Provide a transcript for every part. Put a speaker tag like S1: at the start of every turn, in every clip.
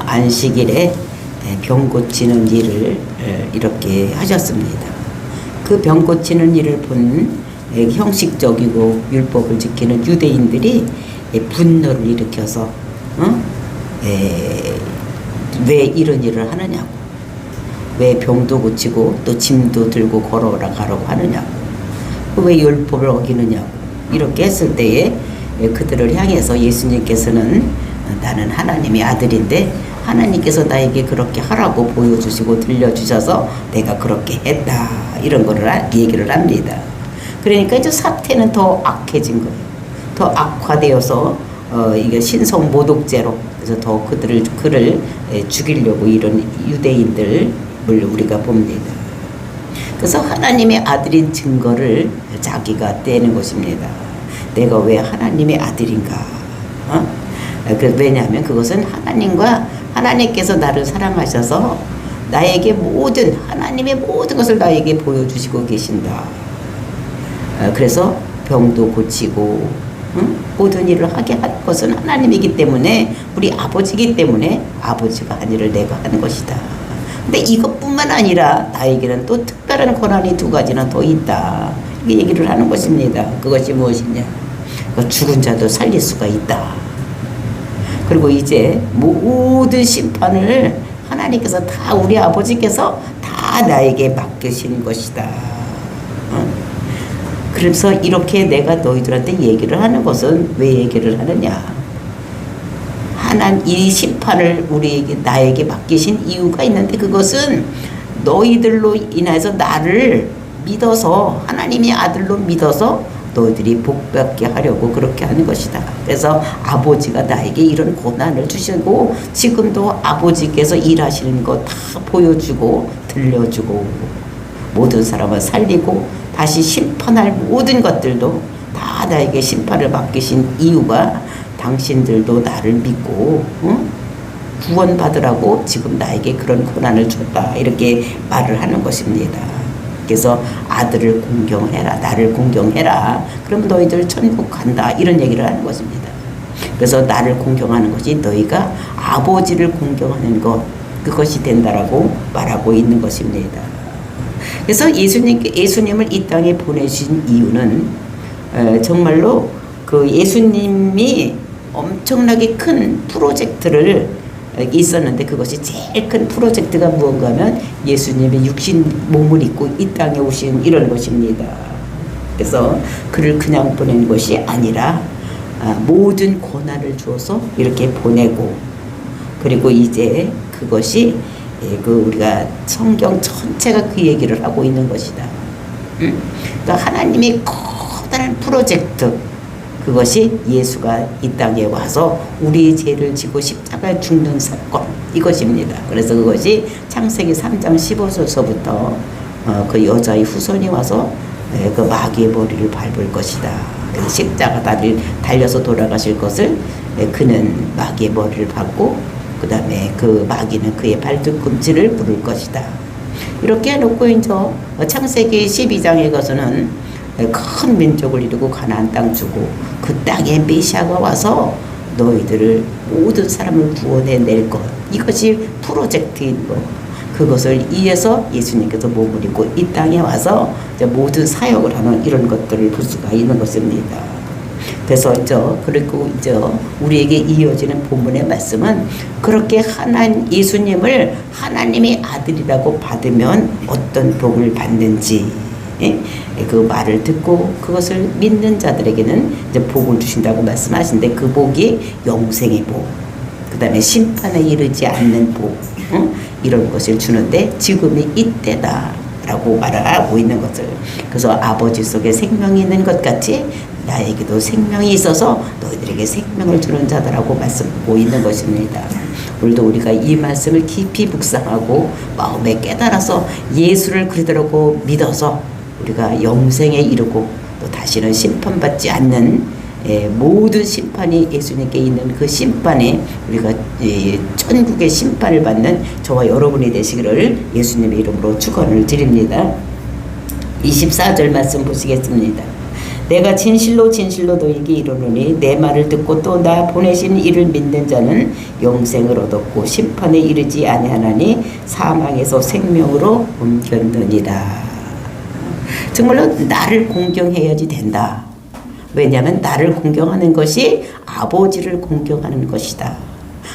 S1: 안식일에 병 고치는 일을 이렇게 하셨습니다. 그 병 고치는 일을 본 형식적이고 율법을 지키는 유대인들이 분노를 일으켜서 왜 이런 일을 하느냐고, 왜 병도 고치고 또 짐도 들고 걸어라 가라고 하느냐고, 왜 율법을 어기느냐고 이렇게 했을 때에 그들을 향해서 예수님께서는 나는 하나님의 아들인데 하나님께서 나에게 그렇게 하라고 보여주시고 들려주셔서 내가 그렇게 했다, 이런 거를 얘기를 합니다. 그러니까 이제 사태는 더 악해진 거예요. 더 악화되어서 이게 신성 모독죄로, 그래서 더 그를 죽이려고 이런 유대인들을 우리가 봅니다. 그래서 하나님의 아들인 증거를 자기가 떼는 것입니다. 내가 왜 하나님의 아들인가? 왜냐하면 그것은 하나님께서 나를 사랑하셔서 나에게 하나님의 모든 것을 나에게 보여주시고 계신다. 그래서 병도 고치고 모든 일을 하게 한 것은 하나님이기 때문에, 우리 아버지이기 때문에 아버지가 한 일을 내가 하는 것이다. 근데 이것뿐만 아니라 나에게는 또 특별한 권한이 두 가지나 더 있다, 이렇게 얘기를 하는 것입니다. 그것이 무엇이냐? 죽은 자도 살릴 수가 있다. 그리고 이제 모든 심판을 하나님께서 다, 우리 아버지께서 다 나에게 맡기신 것이다. 그래서 이렇게 내가 너희들한테 얘기를 하는 것은 왜 얘기를 하느냐? 이 심판을 나에게 맡기신 이유가 있는데, 그것은 너희들로 인해서 나를 믿어서, 하나님의 아들로 믿어서 너희들이 복받게 하려고 그렇게 하는 것이다. 그래서 아버지가 나에게 이런 고난을 주시고, 지금도 아버지께서 일하시는 거 다 보여주고 들려주고, 모든 사람을 살리고 다시 심판할 모든 것들도 다 나에게 심판을 맡기신 이유가, 당신들도 나를 믿고 구원받으라고 지금 나에게 그런 고난을 줬다, 이렇게 말을 하는 것입니다. 그래서 아들을 공경해라, 나를 공경해라, 그럼 너희들 천국 간다, 이런 얘기를 하는 것입니다. 그래서 나를 공경하는 것이 너희가 아버지를 공경하는 것, 그것이 된다라고 말하고 있는 것입니다. 그래서 예수님을 이 땅에 보내신 이유는 정말로 그 예수님이 엄청나게 큰 프로젝트를 있었는데, 그것이 제일 큰 프로젝트가 무언가 하면 예수님의 육신 몸을 입고 이 땅에 오신 이런 것입니다. 그래서 그를 그냥 보낸 것이 아니라 모든 고난을 주어서 이렇게 보내고, 그리고 이제 그것이 우리가 성경 전체가 그 얘기를 하고 있는 것이다. 그러니까 하나님의 커다란 프로젝트, 그것이 예수가 이 땅에 와서 우리의 죄를 지고 십자가에 죽는 사건, 이것입니다. 그래서 그것이 창세기 3장 15절서부터 그 여자의 후손이 와서 그 마귀의 머리를 밟을 것이다. 그래서 십자가 달려서 돌아가실 것을 그는 마귀의 머리를 밟고, 그 다음에 그 마귀는 그의 발뒤꿈치를 부를 것이다. 이렇게 해놓고 이제 창세기 12장에 가서는 큰 민족을 이루고 가나안 땅 주고, 그 땅에 메시아가 와서 너희들을, 모든 사람을 구원해낼 것, 이것이 프로젝트인 것, 그것을 이해서 예수님께서 몸을 입고 이 땅에 와서 이제 모든 사역을 하는 이런 것들을 볼 수가 있는 것입니다. 그래서 그리고 우리에게 이어지는 본문의 말씀은, 그렇게 예수님을 하나님의 아들이라고 받으면 어떤 복을 받는지, 그 말을 듣고 그것을 믿는 자들에게는 이제 복을 주신다고 말씀하시는데, 그 복이 영생의 복, 그 다음에 심판에 이르지 않는 복, 이런 것을 주는데, 지금이 이때다라고 말을 하고 있는 것을, 그래서 아버지 속에 생명이 있는 것 같이 나에게도 생명이 있어서 너희들에게 생명을 주는 자다라고 말씀하고 있는 것입니다. 오늘도 우리가 이 말씀을 깊이 묵상하고 마음에 깨달아서 예수를 그리스도라고 믿어서 우리가 영생에 이르고 또 다시는 심판받지 않는 모든 심판이 예수님께 있는 그 심판에 우리가 천국의 심판을 받는 저와 여러분이 되시기를 예수님의 이름으로 축원을 드립니다. 24절 말씀 보시겠습니다. 내가 진실로 진실로 너에게 이르노니 내 말을 듣고 또 나 보내신 이를 믿는 자는 영생을 얻었고 심판에 이르지 아니하나니 사망에서 생명으로 옮겼느니라. 정말로 나를 공경해야지 된다. 왜냐하면 나를 공경하는 것이 아버지를 공경하는 것이다.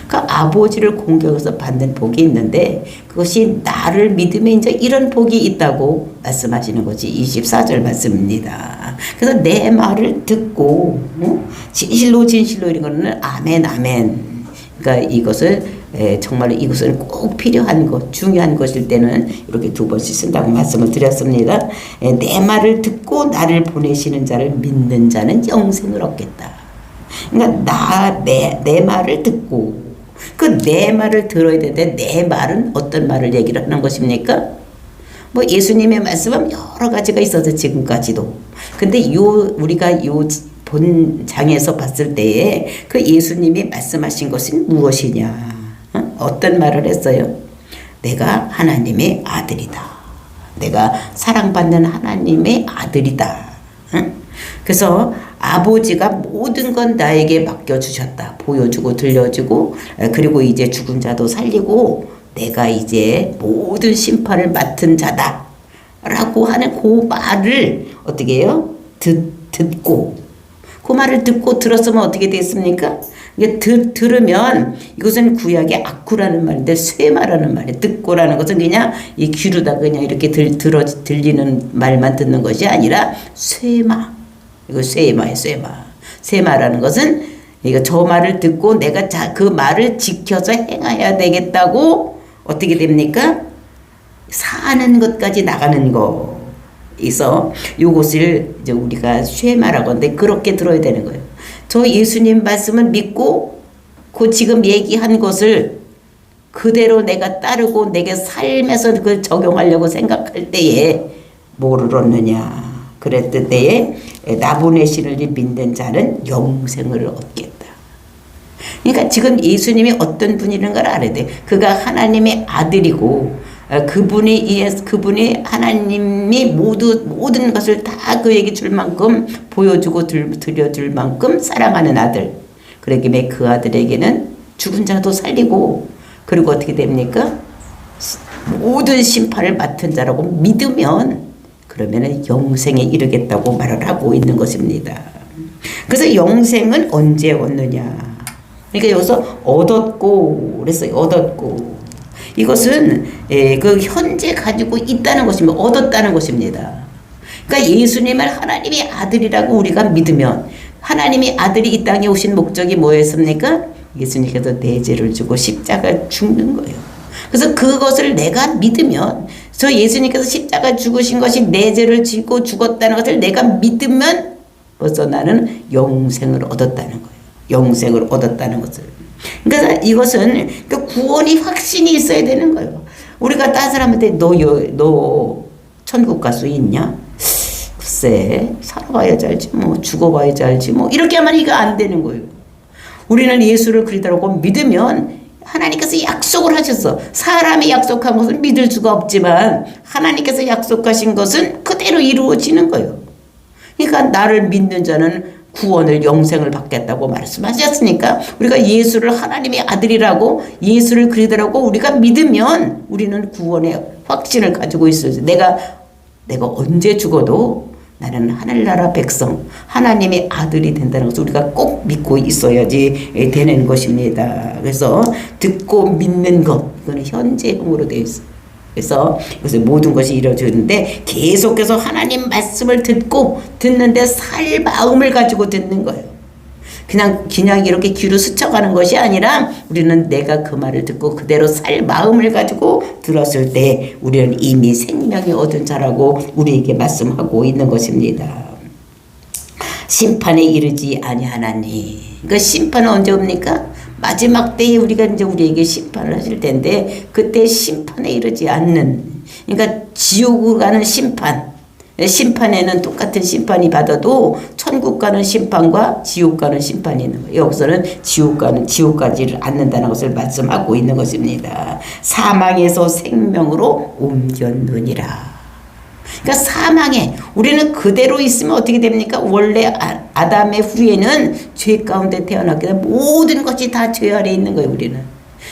S1: 그 아버지를 공경해서 받는 복이 있는데 그것이 나를 믿으면 이제 이런 복이 있다고 말씀하시는 것이 24절 말씀입니다. 그래서 내 말을 듣고 진실로 진실로 이런 거는 아멘 아멘. 그러니까 이것을 정말로 이것은 꼭 필요한 것, 중요한 것일 때는 이렇게 두 번씩 쓴다고 말씀을 드렸습니다. 내 말을 듣고 나를 보내시는 자를 믿는 자는 영생을 얻겠다. 그러니까 내 말을 듣고 그 내 말을 들어야 되는데 내 말은 어떤 말을 얘기를 하는 것입니까? 뭐 예수님의 말씀은 여러 가지가 있어서 지금까지도. 근데 우리가 본장에서 봤을 때에 그 예수님이 말씀하신 것은 무엇이냐? 어떤 말을 했어요? 내가 하나님의 아들이다. 내가 사랑받는 하나님의 아들이다. 그래서 아버지가 모든 건 나에게 맡겨주셨다. 보여주고 들려주고 그리고 이제 죽은 자도 살리고 내가 이제 모든 심판을 맡은 자다. 라고 하는 그 말을 어떻게 해요? 듣고 그 말을 듣고 들었으면 어떻게 됐습니까? 이게 들으면 이것은 구약의 아쿠라는 말인데 쇠마라는 말이에요. 듣고라는 것은 그냥 이 귀로다 그냥 이렇게 들리는 말만 듣는 것이 아니라 쇠마. 이거 쇠마예요, 쇠마. 쇠마라는 것은 이거 저 말을 듣고 내가 그 말을 지켜서 행해야 되겠다고 어떻게 됩니까? 사는 것까지 나가는 거. 있어. 요것을 이제 우리가 쇠마라고 하는데 그렇게 들어야 되는 거예요. 저 예수님 말씀을 믿고 그 지금 얘기한 것을 그대로 내가 따르고 내게 삶에서 그걸 적용하려고 생각할 때에 뭐를 얻느냐. 그랬을 때에 나 보내시는 이 믿는 자는 영생을 얻겠다. 그러니까 지금 예수님이 어떤 분이라는 걸 알아야 돼. 그가 하나님의 아들이고 그분이 하나님이 모든 것을 다 그에게 줄 만큼 보여주고 들려줄 만큼 사랑하는 아들. 그러기에 그 아들에게는 죽은 자도 살리고 그리고 어떻게 됩니까? 모든 심판을 맡은 자라고 믿으면 그러면은 영생에 이르겠다고 말을 하고 있는 것입니다. 그래서 영생은 언제 얻느냐? 그러니까 여기서 얻었고 그랬어요. 얻었고 이것은 그 현재 가지고 있다는 것입니다. 얻었다는 것입니다. 그러니까 예수님을 하나님의 아들이라고 우리가 믿으면 하나님의 아들이 이 땅에 오신 목적이 뭐였습니까? 예수님께서 내 죄를 주고 십자가 죽는 거예요. 그래서 그것을 내가 믿으면 저 예수님께서 십자가 죽으신 것이 내 죄를 지고 죽었다는 것을 내가 믿으면 벌써 나는 영생을 얻었다는 거예요. 영생을 얻었다는 것을. 그러니까 이것은 구원이 확신이 있어야 되는 거예요. 우리가 딴 사람한테 너 천국 갈 수 있냐? 글쎄 살아봐야지 알지 뭐 죽어봐야지 알지 뭐 이렇게 하면 이거 안 되는 거예요. 우리는 예수를 그리스도라고 믿으면 하나님께서 약속을 하셨어. 사람이 약속한 것을 믿을 수가 없지만 하나님께서 약속하신 것은 그대로 이루어지는 거예요. 그러니까 나를 믿는 자는 구원을 영생을 받겠다고 말씀하셨으니까 우리가 예수를 하나님의 아들이라고 예수를 그리스도라고 우리가 믿으면 우리는 구원의 확신을 가지고 있어요. 내가 언제 죽어도 나는 하늘나라 백성 하나님의 아들이 된다는 것을 우리가 꼭 믿고 있어야지 되는 것입니다. 그래서 듣고 믿는 것 그건 현재형으로 되어 있어요. 그래서 모든 것이 이루어지는데 계속해서 하나님 말씀을 듣는데 살 마음을 가지고 듣는 거예요. 그냥 이렇게 귀로 스쳐가는 것이 아니라 우리는 내가 그 말을 듣고 그대로 살 마음을 가지고 들었을 때 우리는 이미 생명이 얻은 자라고 우리에게 말씀하고 있는 것입니다. 심판에 이르지 아니하나니. 그러니까 심판은 언제 옵니까? 마지막 때에 우리에게 심판을 하실 텐데 그때 심판에 이르지 않는 그러니까 지옥으로 가는 심판에는 똑같은 심판이 받아도 천국 가는 심판과 지옥 가는 심판이 있는 거예요. 여기서는 지옥 가지를 않는다는 것을 말씀하고 있는 것입니다. 사망에서 생명으로 옮겼느니라. 그러니까 사망에 우리는 그대로 있으면 어떻게 됩니까? 원래 아담의 후에는 죄 가운데 태어났기 때문에 모든 것이 다 죄 아래 있는 거예요. 우리는.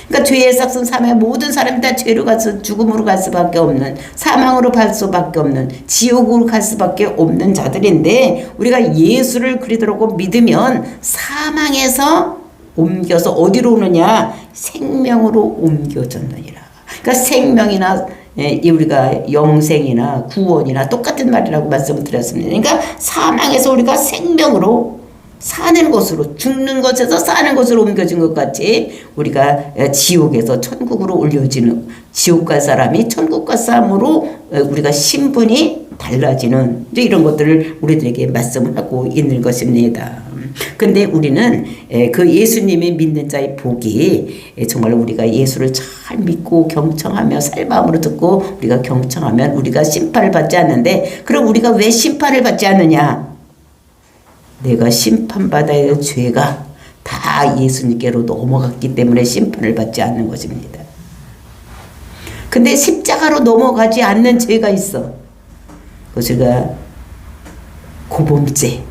S1: 그러니까 죄의 삭슨 사망에 모든 사람이 다 죄로 가서 죽음으로 갈 수밖에 없는, 사망으로 갈 수밖에 없는, 지옥으로 갈 수밖에 없는 자들인데, 우리가 예수를 그리스도로 믿으면 사망에서 옮겨서 어디로 오느냐? 생명으로 옮겨졌느니라. 그러니까 생명이나 우리가 영생이나 구원이나 똑같은 말이라고 말씀을 드렸습니다. 그러니까 사망에서 우리가 생명으로 사는 곳으로, 죽는 곳에서 사는 곳으로 옮겨진 것 같이 우리가 지옥에서 천국으로 올려지는, 지옥 갈 사람이 천국 갈 사람으로 우리가 신분이 달라지는 이런 것들을 우리들에게 말씀을 하고 있는 것입니다. 근데 우리는 그 예수님이 믿는 자의 복이, 정말 우리가 예수를 잘 믿고 경청하며 살 마음으로 듣고 우리가 경청하면 우리가 심판을 받지 않는데, 그럼 우리가 왜 심판을 받지 않느냐? 내가 심판받아야 할 죄가 다 예수님께로 넘어갔기 때문에 심판을 받지 않는 것입니다. 근데 십자가로 넘어가지 않는 죄가 있어. 그것이 고범죄.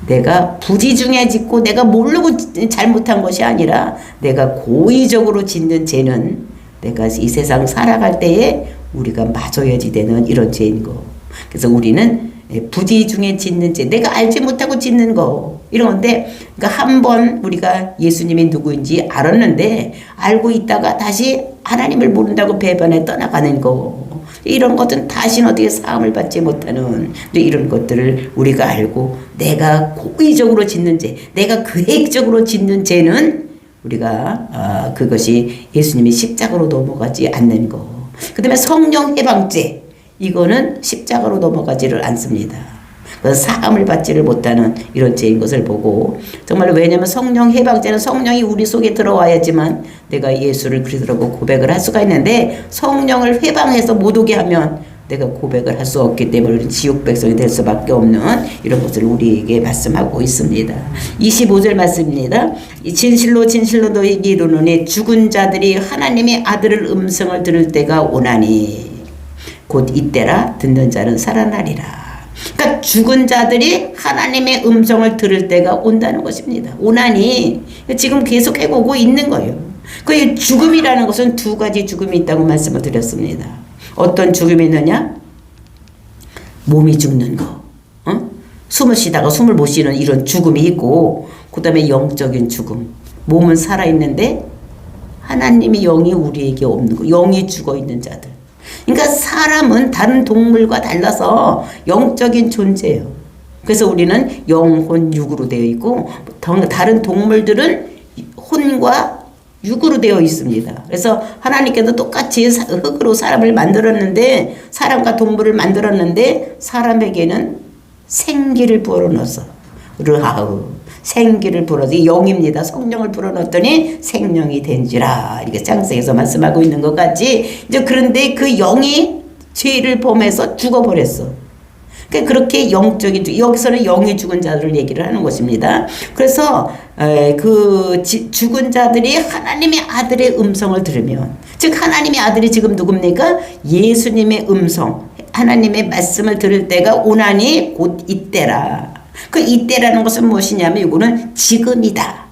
S1: 내가 부지 중에 짓고 내가 모르고 잘못한 것이 아니라 내가 고의적으로 짓는 죄는 내가 이 세상 살아갈 때에 우리가 맞아야지 되는 이런 죄인 거. 그래서 우리는 부지 중에 짓는 죄, 내가 알지 못하고 짓는 거, 이런 건데, 그러니까 한번 우리가 예수님이 누구인지 알았는데 알고 있다가 다시 하나님을 모른다고 배반해 떠나가는 거, 이런 것은 다시는 어떻게 사함을 받지 못하는 이런 것들을 우리가 알고, 내가 고의적으로 짓는 죄, 내가 계획적으로 짓는 죄는 우리가 그것이 예수님이 십자가로 넘어가지 않는 거. 그 다음에 성령 해방죄, 이거는 십자가로 넘어가지를 않습니다. 그건 사함을 받지를 못하는 이런 죄인 것을 보고, 정말 왜냐하면 성령 해방죄는 성령이 우리 속에 들어와야지만 내가 예수를 그리스도라고 고백을 할 수가 있는데, 성령을 해방해서 못 오게 하면 내가 고백을 할 수 없기 때문에 지옥 백성이 될 수밖에 없는 이런 것을 우리에게 말씀하고 있습니다. 25절 말씀입니다. 진실로 진실로 너희에게 이르노니 죽은 자들이 하나님의 아들의 음성을 들을 때가 오나니 곧 이때라 듣는 자는 살아나리라. 그러니까 죽은 자들이 하나님의 음성을 들을 때가 온다는 것입니다. 오나니 지금 계속 해오고 있는 거예요. 그 죽음이라는 것은 두 가지 죽음이 있다고 말씀을 드렸습니다. 어떤 죽음이 있느냐? 몸이 죽는 거, 숨을 쉬다가 숨을 못 쉬는 이런 죽음이 있고, 그 다음에 영적인 죽음. 몸은 살아있는데 하나님의 영이 우리에게 없는 거, 영이 죽어있는 자들. 그러니까 사람은 다른 동물과 달라서 영적인 존재예요. 그래서 우리는 영혼 육으로 되어 있고, 다른 동물들은 혼과 육으로 되어 있습니다. 그래서 하나님께서 똑같이 흙으로 사람을 만들었는데, 사람과 동물을 만들었는데 사람에게는 생기를 불어넣어서 르하우, 생기를 불어넣어서 영입니다. 성령을 불어넣었더니 생명이 된지라, 이렇게 창세기에서 말씀하고 있는 것 같이, 이제 그런데 그 영이 죄를 범해서 죽어버렸어. 그러니까 그렇게 영적인, 여기서는 영이 죽은 자들을 얘기를 하는 것입니다. 그래서 죽은 자들이 하나님의 아들의 음성을 들으면, 즉 하나님의 아들이 지금 누굽니까? 예수님의 음성, 하나님의 말씀을 들을 때가 오나니 곧 이때라. 그 이때라는 것은 무엇이냐면 이거는 지금이다.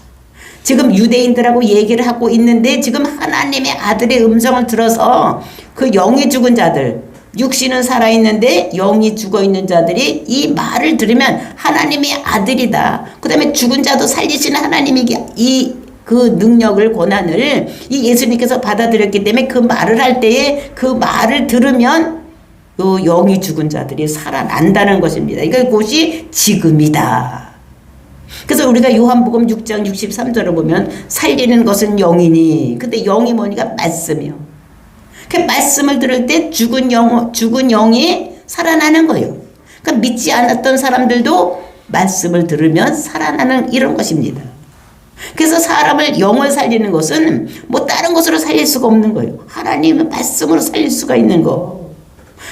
S1: 지금 유대인들하고 얘기를 하고 있는데, 지금 하나님의 아들의 음성을 들어서 그 영이 죽은 자들, 육신은 살아있는데 영이 죽어있는 자들이 이 말을 들으면 하나님의 아들이다. 그 다음에 죽은 자도 살리시는 하나님이 그 능력을, 권한을 이 예수님께서 받아들였기 때문에 그 말을 할 때에 그 말을 들으면 그 영이 죽은 자들이 살아난다는 것입니다. 그러니까 그것이 지금이다. 그래서 우리가 요한복음 6장 63절을 보면 살리는 것은 영이니, 근데 영이 뭐니까 말씀이요. 그 말씀을 들을 때 죽은 영이 살아나는 거예요. 그러니까 믿지 않았던 사람들도 말씀을 들으면 살아나는 이런 것입니다. 그래서 사람을, 영을 살리는 것은 뭐 다른 것으로 살릴 수가 없는 거예요. 하나님의 말씀으로 살릴 수가 있는 거.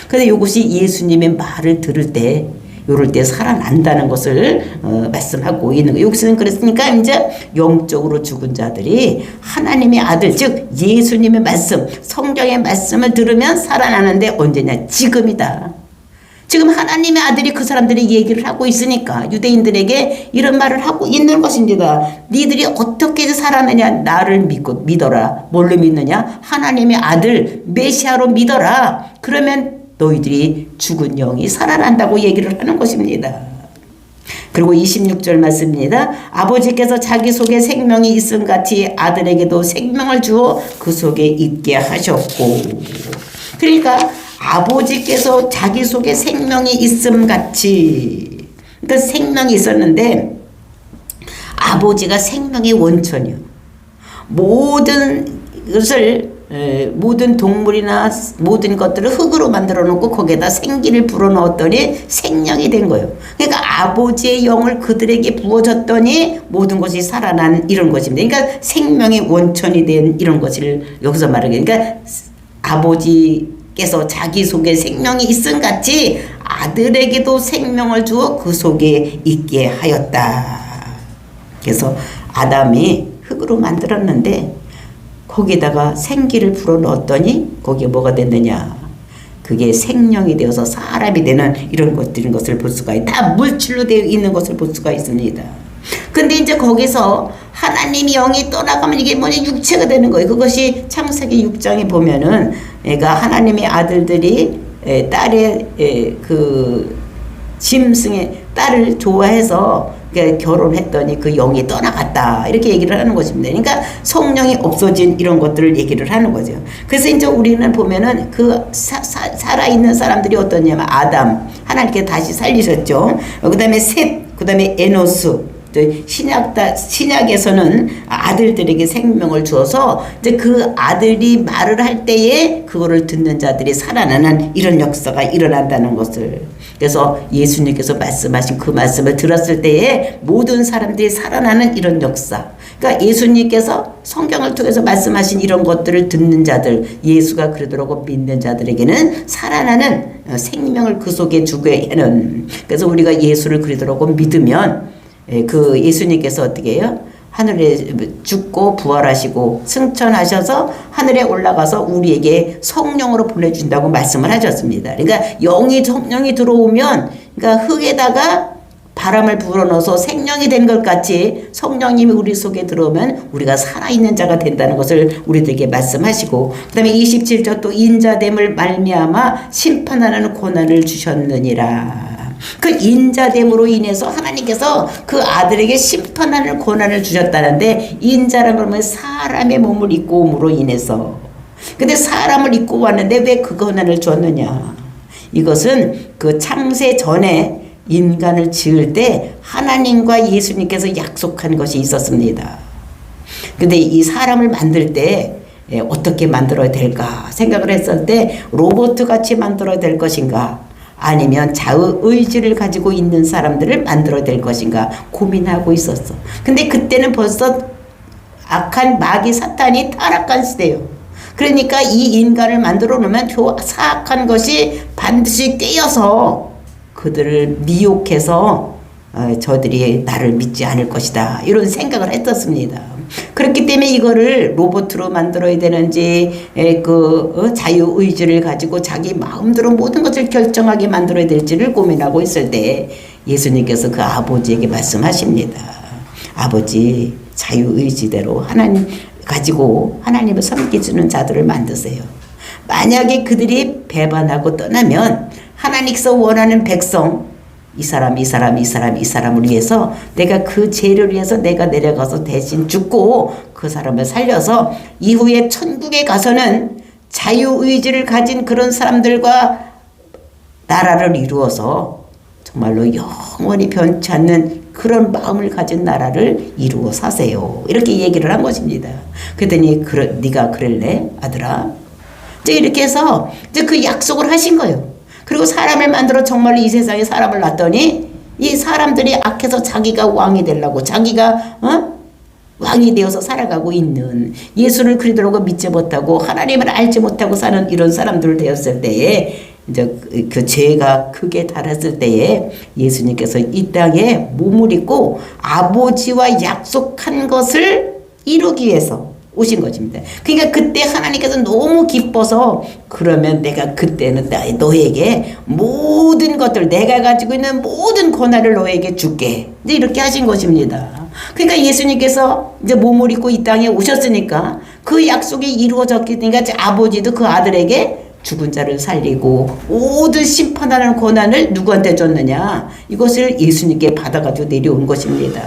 S1: 근데 이것이 예수님의 말을 들을 때, 요럴 때 살아난다는 것을 말씀하고 있는 거예요. 여기서는 그랬으니까 이제 영적으로 죽은 자들이 하나님의 아들, 즉 예수님의 말씀, 성경의 말씀을 들으면 살아나는데 언제냐? 지금이다. 지금 하나님의 아들이 그 사람들이 얘기를 하고 있으니까 유대인들에게 이런 말을 하고 있는 것입니다. 니들이 어떻게 살아내냐? 나를 믿어라. 뭘로 믿느냐? 하나님의 아들 메시아로 믿어라. 그러면 너희들이 죽은 영이 살아난다고 얘기를 하는 것입니다. 그리고 26절 말씀입니다. 아버지께서 자기 속에 생명이 있음 같이 아들에게도 생명을 주어 그 속에 있게 하셨고. 그러니까 아버지께서 자기 속에 생명이 있음 같이, 그러니까 생명이 있었는데 아버지가 생명의 원천이요. 모든 것을, 모든 동물이나 모든 것들을 흙으로 만들어 놓고 거기에다 생기를 불어 넣었더니 생명이 된 거예요. 그러니까 아버지의 영을 그들에게 부어줬더니 모든 것이 살아난 이런 것입니다. 그러니까 생명의 원천이 된 이런 것을 여기서 말하게. 그러니까 아버지께서 자기 속에 생명이 있음 같이 아들에게도 생명을 주어 그 속에 있게 하였다. 그래서 아담이 흙으로 만들었는데 거기다가 생기를 불어 넣었더니 거기에 뭐가 됐느냐? 그게 생명이 되어서 사람이 되는 이런 것을 볼 수가 있다. 다 물질로 되어 있는 것을 볼 수가 있습니다. 근데 이제 거기서 하나님이 영이 떠나가면 이게 뭐냐? 육체가 되는 거예요. 그것이 창세기 6장에 보면은 그러니까 하나님의 아들들이 딸의 그 짐승의 딸을 좋아해서 결혼했더니 그 영이 떠나갔다. 이렇게 얘기를 하는 것입니다. 그러니까 성령이 없어진 이런 것들을 얘기를 하는 거죠. 그래서 이제 우리는 보면은 그 살아있는 사람들이 어떠냐면 아담, 하나님께 다시 살리셨죠. 그 다음에 셋, 그 다음에 에노스. 신약에서는 아들들에게 생명을 주어서 이제 그 아들이 말을 할 때에 그거를 듣는 자들이 살아나는 이런 역사가 일어난다는 것을. 그래서 예수님께서 말씀하신 그 말씀을 들었을 때에 모든 사람들이 살아나는 이런 역사. 그러니까 예수님께서 성경을 통해서 말씀하신 이런 것들을 듣는 자들, 예수가 그러더라고 믿는 자들에게는 살아나는 생명을 그 속에 주게 하는. 그래서 우리가 예수를 그러더라고 믿으면 그 예수님께서 어떻게 해요? 하늘에 죽고 부활하시고 승천하셔서 하늘에 올라가서 우리에게 성령으로 보내준다고 말씀을 하셨습니다. 그러니까 성령이 들어오면, 그러니까 흙에다가 바람을 불어넣어서 생명이 된 것 같이 성령님이 우리 속에 들어오면 우리가 살아있는 자가 된다는 것을 우리들에게 말씀하시고, 그 다음에 27절 또 인자됨을 말미암아 심판하는 고난을 주셨느니라. 그 인자됨으로 인해서 하나님께서 그 아들에게 심판하는 고난을 주셨다는데, 인자란 그러면 사람의 몸을 입고 옴으로 인해서. 근데 사람을 입고 왔는데 왜 그 고난을 줬느냐? 이것은 그 창세 전에 인간을 지을 때 하나님과 예수님께서 약속한 것이 있었습니다. 근데 이 사람을 만들 때 어떻게 만들어야 될까 생각을 했을 때 로봇 같이 만들어야 될 것인가, 아니면 자의의지를 가지고 있는 사람들을 만들어야 될 것인가 고민하고 있었어. 근데 그때는 벌써 악한 마귀 사탄이 타락한 시대예요. 그러니까 이 인간을 만들어 놓으면 저 사악한 것이 반드시 깨어서 그들을 미혹해서 저들이 나를 믿지 않을 것이다, 이런 생각을 했었습니다. 그렇기 때문에 이거를 로봇으로 만들어야 되는지 자유의지를 가지고 자기 마음대로 모든 것을 결정하게 만들어야 될지를 고민하고 있을 때 예수님께서 그 아버지에게 말씀하십니다. 아버지, 자유의지대로 하나님 가지고 하나님을 섬기주는 자들을 만드세요. 만약에 그들이 배반하고 떠나면 하나님께서 원하는 백성, 이 사람을 위해서 내가 그 죄를 위해서 내가 내려가서 대신 죽고 그 사람을 살려서 이후에 천국에 가서는 자유의지를 가진 그런 사람들과 나라를 이루어서 정말로 영원히 변치 않는 그런 마음을 가진 나라를 이루어 사세요. 이렇게 얘기를 한 것입니다. 그랬더니 네가 그럴래 아들아? 이제 이렇게 해서 이제 그 약속을 하신 거예요. 그리고 사람을 만들어 정말로 이 세상에 사람을 놨더니 이 사람들이 악해서 자기가 왕이 되려고, 자기가 왕이 되어서 살아가고 있는, 예수를 그리스도로 믿지 못하고 하나님을 알지 못하고 사는 이런 사람들 되었을 때에 이제 그 죄가 크게 달았을 때에 예수님께서 이 땅에 몸을 입고 아버지와 약속한 것을 이루기 위해서, 오신 것입니다. 그러니까 그때 하나님께서 너무 기뻐서 그러면 내가 그때는 너에게 모든 것들 내가 가지고 있는 모든 고난을 너에게 줄게. 이제 이렇게 하신 것입니다. 그러니까 예수님께서 이제 몸을 입고 이 땅에 오셨으니까 그 약속이 이루어졌기 때문에 아버지도 그 아들에게 죽은 자를 살리고 모든 심판하는 고난을 누구한테 줬느냐? 이것을 예수님께 받아가지고 내려온 것입니다.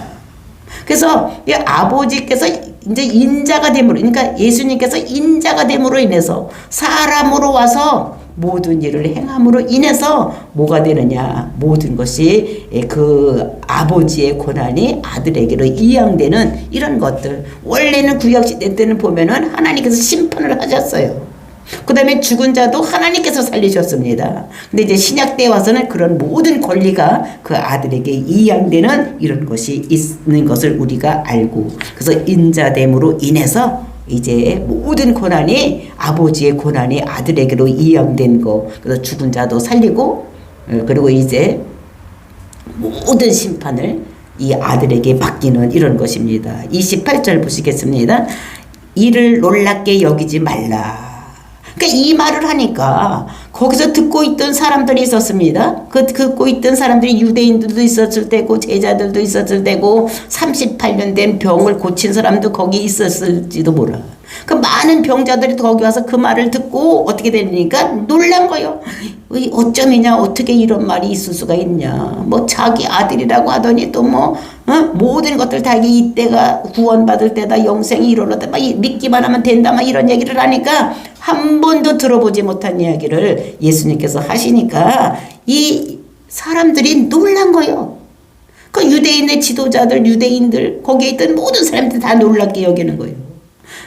S1: 그래서 이 아버지께서 이제 인자가 됨으로, 그러니까 예수님께서 인자가 됨으로 인해서 사람으로 와서 모든 일을 행함으로 인해서 뭐가 되느냐? 모든 것이 그 아버지의 고난이 아들에게로 이양되는 이런 것들. 원래는 구약시대 때는 보면은 하나님께서 심판을 하셨어요. 그 다음에 죽은 자도 하나님께서 살리셨습니다. 근데 이제 신약 때 와서는 그런 모든 권리가 그 아들에게 이양되는 이런 것이 있는 것을 우리가 알고, 그래서 인자됨으로 인해서 이제 모든 고난이 아버지의 고난이 아들에게로 이양된 거, 그래서 죽은 자도 살리고, 그리고 이제 모든 심판을 이 아들에게 맡기는 이런 것입니다. 28절 보시겠습니다. 이를 놀랍게 여기지 말라. 그러니까 이 말을 하니까 거기서 듣고 있던 사람들이 있었습니다. 그 듣고 있던 사람들이 유대인들도 있었을 때고 제자들도 있었을 때고 38년 된 병을 고친 사람도 거기 있었을지도 몰라. 그 많은 병자들이 거기 와서 그 말을 듣고 어떻게 되니까 놀란 거예요. 어쩌면냐, 어떻게 이런 말이 있을 수가 있냐. 뭐 자기 아들이라고 하더니 또 뭐 모든 것들 다 이때가 구원받을 때다, 영생이 이루어졌다, 막 믿기만 하면 된다, 막 이런 얘기를 하니까 한 번도 들어보지 못한 이야기를 예수님께서 하시니까 이 사람들이 놀란 거예요. 그 유대인의 지도자들, 유대인들, 거기에 있던 모든 사람들이 다 놀랍게 여기는 거예요.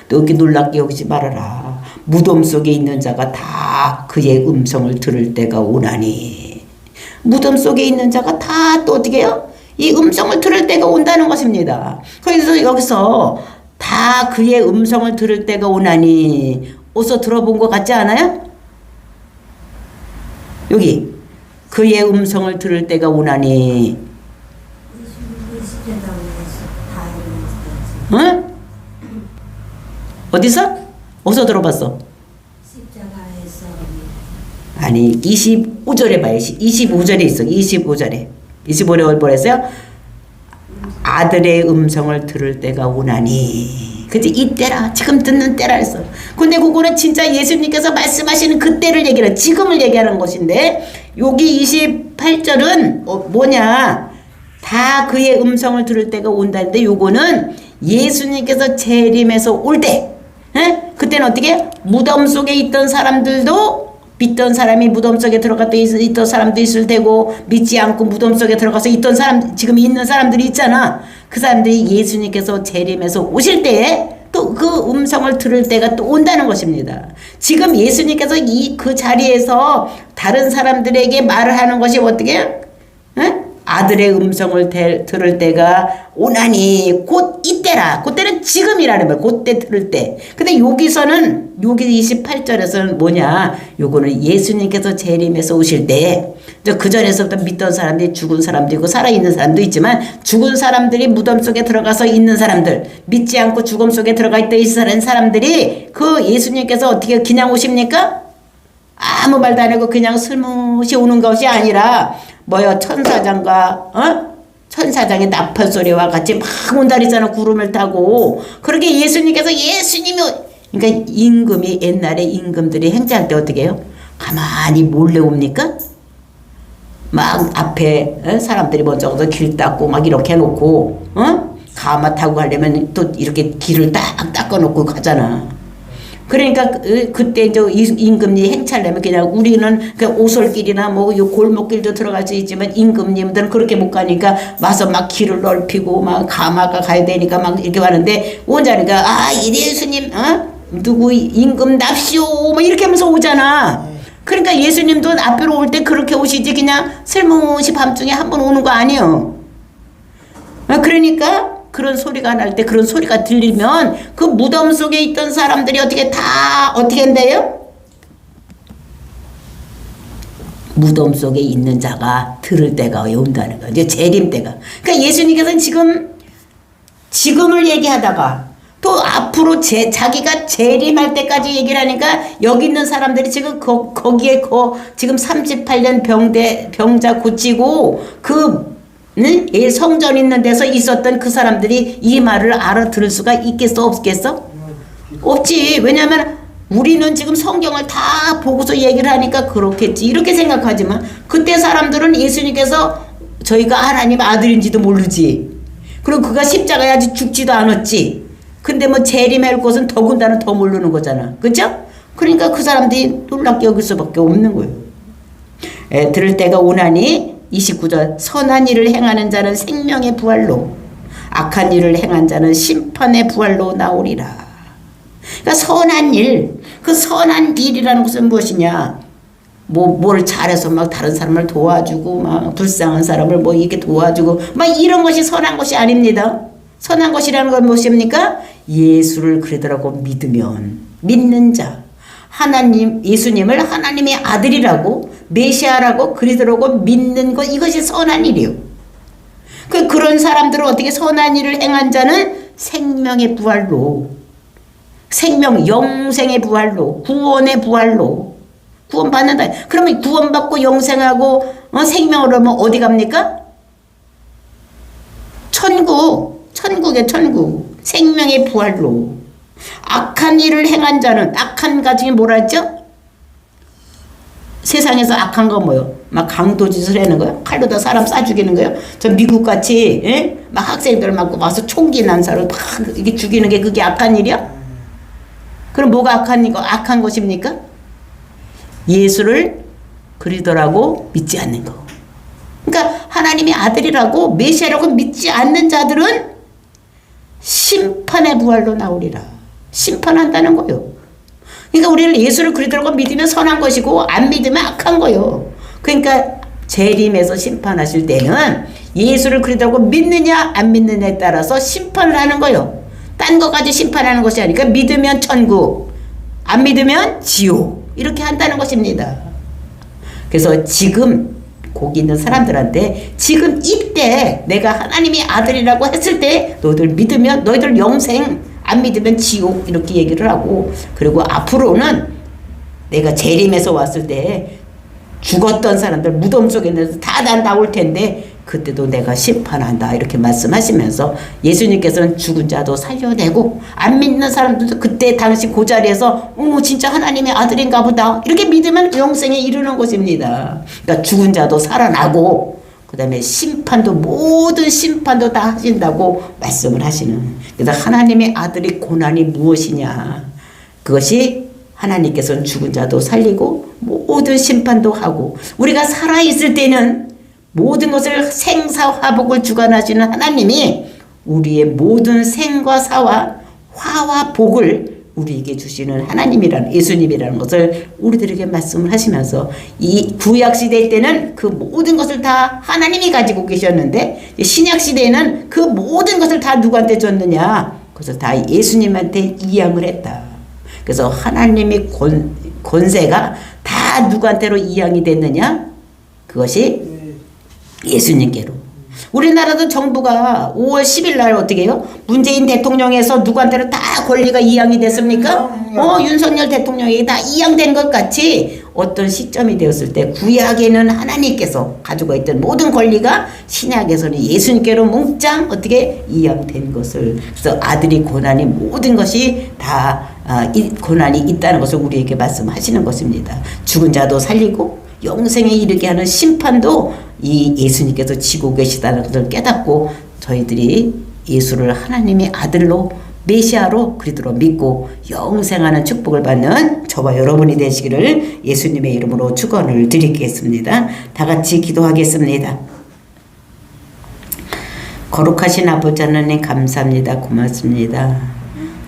S1: 또 이렇게 놀랍게 여기지 말아라. 무덤 속에 있는 자가 다 그의 음성을 들을 때가 오나니. 무덤 속에 있는 자가 다 또 어떻게 해요? 이 음성을 들을 때가 온다는 것입니다. 그래서 여기서 다 그의 음성을 들을 때가 오나니, 어디서 들어본 것 같지 않아요? 여기 그의 음성을 들을 때가 오나니. 응? 어디서? 어디서 들어봤어?
S2: 십자가에서.
S1: 아니 25절에 봐요. 25절에 있어. 25절에 25절에 뭘 했어요? 아들의 음성을 들을 때가 오나니. 그치? 이때라, 지금 듣는 때라 했어. 근데 그거는 진짜 예수님께서 말씀하시는 그때를 얘기하는, 지금을 얘기하는 것인데, 여기 28절은 뭐냐? 다 그의 음성을 들을 때가 온다는데, 요거는 예수님께서 재림해서 올 때, 그때는 어떻게? 무덤 속에 있던 사람들도, 믿던 사람이 무덤 속에 들어갔다 있던 사람도 있을 테고, 믿지 않고 무덤 속에 들어가서 있던 사람, 지금 있는 사람들이 있잖아. 그 사람들이 예수님께서 재림해서 오실 때에 또 그 음성을 들을 때가 또 온다는 것입니다. 지금 예수님께서 그 자리에서 다른 사람들에게 말을 하는 것이 어떻게? 아들의 음성을 들을 때가 오나니, 곧 이때라. 그때는 지금이라는 거예요. 그때 들을 때. 근데 여기서는, 여기 28절에서는 뭐냐? 요거는 예수님께서 재림해서 오실 때, 그 전에서부터 믿던 사람들이, 죽은 사람도 있고 살아있는 사람도 있지만, 죽은 사람들이 무덤 속에 들어가서 있는 사람들, 믿지 않고 죽음 속에 들어가 있던 사람들이 그 예수님께서 어떻게 그냥 오십니까? 아무 말도 안 하고 그냥 슬며시 오는 것이 아니라, 뭐요? 천사장과, 천사장의 나팔 소리와 같이 막 온다리잖아. 구름을 타고. 그렇게 예수님께서 그러니까 임금이, 옛날에 임금들이 행차할 때 어떻게 해요? 가만히 몰래 옵니까? 막 앞에 사람들이 먼저 가서 길 닦고 막 이렇게 해놓고, 가마 타고 가려면 또 이렇게 길을 딱 닦아놓고 가잖아. 그러니까 그때 이제 임금님 행차하려면 그냥 우리는 그 오솔길이나 뭐 요 골목길도 들어갈 수 있지만 임금님들은 그렇게 못 가니까 와서 막 길을 넓히고 막 가마가 가야 되니까 막 이렇게 하는데 오자니까 이 예수님 누구 임금 납시오 뭐 이렇게 하면서 오잖아. 그러니까 예수님도 앞으로 올 때 그렇게 오시지 그냥 슬며시 밤중에 한 번 오는 거 아니에요. 그러니까 그런 소리가 날 때, 그런 소리가 들리면 그 무덤 속에 있던 사람들이 어떻게 한대요? 무덤 속에 있는 자가 들을 때가 온다는 거예요. 이제 재림 때가. 그러니까 예수님께서는 지금을 얘기하다가 또 앞으로 자기가 재림할 때까지 얘기를 하니까 여기 있는 사람들이 지금 거기에 지금 38년 병자 고치고 성전 있는 데서 있었던 그 사람들이 이 말을 알아들을 수가 있겠어 없겠어? 없지. 왜냐하면 우리는 지금 성경을 다 보고서 얘기를 하니까 그렇겠지 이렇게 생각하지만 그때 사람들은 예수님께서 저희가 하나님 아들인지도 모르지. 그리고 그가 십자가에 아직 죽지도 않았지. 근데 뭐 재림할 것은 더군다나 더 모르는 거잖아. 그죠? 그러니까 그 사람들이 놀랍게 여길 수밖에 없는 거예요. 들을 때가 오나니 29절 선한 일을 행하는 자는 생명의 부활로 악한 일을 행한 자는 심판의 부활로 나오리라. 그러니까 선한 일, 그 선한 일이라는 것은 무엇이냐? 뭘 잘해서 막 다른 사람을 도와주고 막 불쌍한 사람을 뭐 이렇게 도와주고 막 이런 것이 선한 것이 아닙니다. 선한 것이라는 건 무엇입니까? 예수를 그러더라고 믿는 자, 하나님 예수님을 하나님의 아들이라고 메시아라고 그러더라고 믿는 것, 이것이 선한 일이요. 그런 사람들은 어떻게 선한 일을 행한 자는 생명의 부활로, 영생의 부활로, 구원의 부활로 구원받는다. 그러면 구원받고 영생하고 생명으로 하면 어디 갑니까? 천국에 생명의 부활로. 악한 일을 행한 자는, 악한 가중에 뭐라 했죠? 세상에서 악한 거 뭐요? 막 강도짓을 하는 거요? 칼로 다 사람 쏴 죽이는 거요? 저 미국같이 막 학생들 막 와서 총기 난 사람 막 이렇게 죽이는 게 그게 악한 일이야? 그럼 뭐가 악한 것입니까? 예수를 그리스도라고 믿지 않는 거. 그러니까 하나님의 아들이라고 메시아라고 믿지 않는 자들은 심판의 부활로 나오리라. 심판한다는 거예요. 그러니까 우리는 예수를 그리스도라고 믿으면 선한 것이고 안 믿으면 악한 거예요. 그러니까 재림에서 심판하실 때는 예수를 그리스도라고 믿느냐 안 믿느냐에 따라서 심판을 하는 거예요. 딴 거 가지고 심판하는 것이 아니라 믿으면 천국, 안 믿으면 지옥, 이렇게 한다는 것입니다. 그래서 지금 거기 있는 사람들한테 지금 이때 내가 하나님의 아들이라고 했을 때 너희들 믿으면 너희들 영생, 안 믿으면 지옥, 이렇게 얘기를 하고, 그리고 앞으로는 내가 재림에서 왔을 때 죽었던 사람들 무덤 속에 다 나올 텐데 그때도 내가 심판한다, 이렇게 말씀하시면서 예수님께서는 죽은 자도 살려내고 안 믿는 사람들도 그때 당시 그 자리에서 진짜 하나님의 아들인가 보다 이렇게 믿으면 영생에 이르는 것입니다. 그러니까 죽은 자도 살아나고 그 다음에 심판도, 모든 심판도 다 하신다고 말씀을 하시는. 그래서 하나님의 아들의 고난이 무엇이냐, 그것이 하나님께서는 죽은 자도 살리고 모든 심판도 하고, 우리가 살아있을 때는 모든 것을 생사화복을 주관하시는 하나님이 우리의 모든 생과 사와 화와 복을 우리에게 주시는 하나님이라는, 예수님이라는 것을 우리들에게 말씀을 하시면서, 이 구약시대 때는 그 모든 것을 다 하나님이 가지고 계셨는데 신약시대에는 그 모든 것을 다 누구한테 줬느냐, 그것을 다 예수님한테 이양을 했다. 그래서 하나님의 권세가 다 누구한테로 이양이 됐느냐, 그것이 예수님께로. 우리나라도 정부가 5월 10일 날 어떻게 해요? 문재인 대통령에서 누구한테는 다 권리가 이양이 됐습니까? 윤석열 대통령에게 다 이양된 것 같이 어떤 시점이 되었을 때 구약에는 하나님께서 가지고 있던 모든 권리가 신약에서는 예수님께로 몽땅 어떻게 이양된 것을, 그래서 아들이 고난이 모든 것이 다 이 고난이 있다는 것을 우리에게 말씀하시는 것입니다. 죽은 자도 살리고 영생에 이르게 하는 심판도 이 예수님께서 지고 계시다는 것을 깨닫고 저희들이 예수를 하나님의 아들로, 메시아로, 그리스도로 믿고 영생하는 축복을 받는 저와 여러분이 되시기를 예수님의 이름으로 축원을 드리겠습니다. 다 같이 기도하겠습니다. 거룩하신 아버지 하나님 감사합니다. 고맙습니다.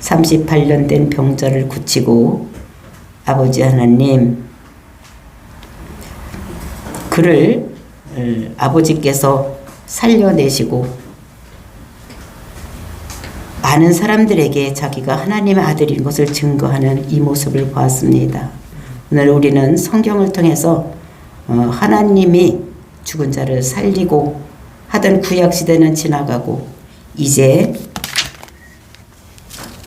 S1: 38년 된 병자를 고치고 아버지 하나님, 그를 아버지께서 살려내시고 많은 사람들에게 자기가 하나님의 아들인 것을 증거하는 이 모습을 보았습니다. 오늘 우리는 성경을 통해서 하나님이 죽은 자를 살리고 하던 구약시대는 지나가고 이제